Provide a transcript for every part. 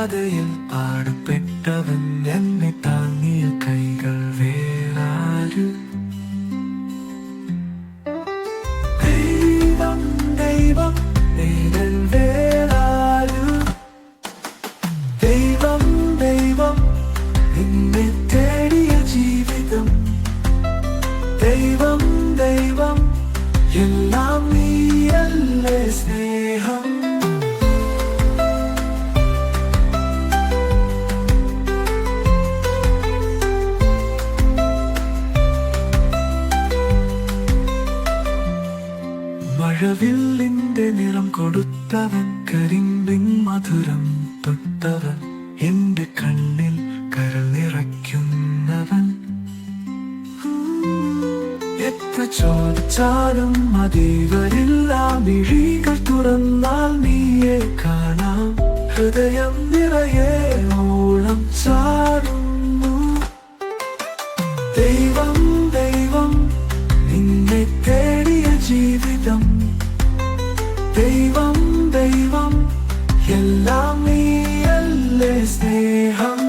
പാതയിൽ പാടപ്പെട്ടവൻ, എന്നെ താങ്ങിയ കൈകൾ വേറാര്? ദൈവം ദൈവം നേരൻ വേറാര്? ദൈവം ദൈവം നിന്നെ തേടിയ ജീവിതം. ദൈവം ദൈവം എല്ലാം നീയല്ലേ സ്നേഹം. മഴവില്ലിന്റെ നിറം കൊടുത്തവൻ, കരിമ്പിൻ മധുരം തൊട്ടവൻ, എന്റെ കണ്ണിൽ കരൾ നിറയ്ക്കുന്നവൻ. എത്ര ചോദിച്ചാലും മതി വരില്ല, മിഴികൾ തുറന്നാൽ നീയെ കാണാം. ഹൃദയം നിറയെ ഓളം ചാടുന്നു. ദൈവം ദൈവം നിന്നെ തേടിയ ജീവിതം. ദൈവം ദൈവം എല്ലാം നീയല്ലേ സ്നേഹം.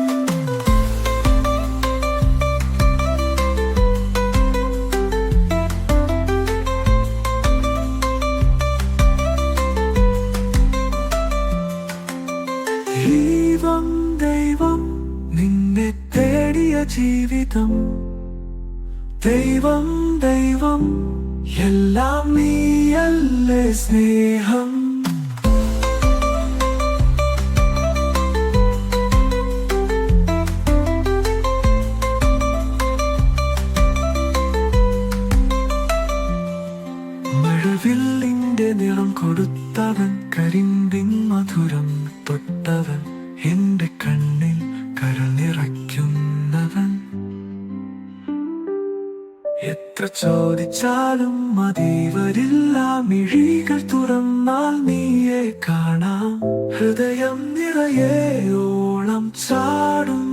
ദൈവം ദൈവം നിന്നെ തേടിയ ജീവിതം. ദൈവം ദൈവം എല്ലാം നീയല്ലേ സ്നേഹം. മഴവില്ലിന്റെ നിറം കൊടുത്തവൻ, കരിമ്പിൻ മധുരം തൊട്ടവൻ, എന്റെ കണ്ണിൽ കരൾ നിറയ്ക്കുന്നവൻ. എത്ര ചോദിച്ചാലും മതി വരില്ല, മിഴികൾ തുറന്നാൽ നീയെ കാണാം. ഹൃദയം നിറയെ ഓളം ചാടും.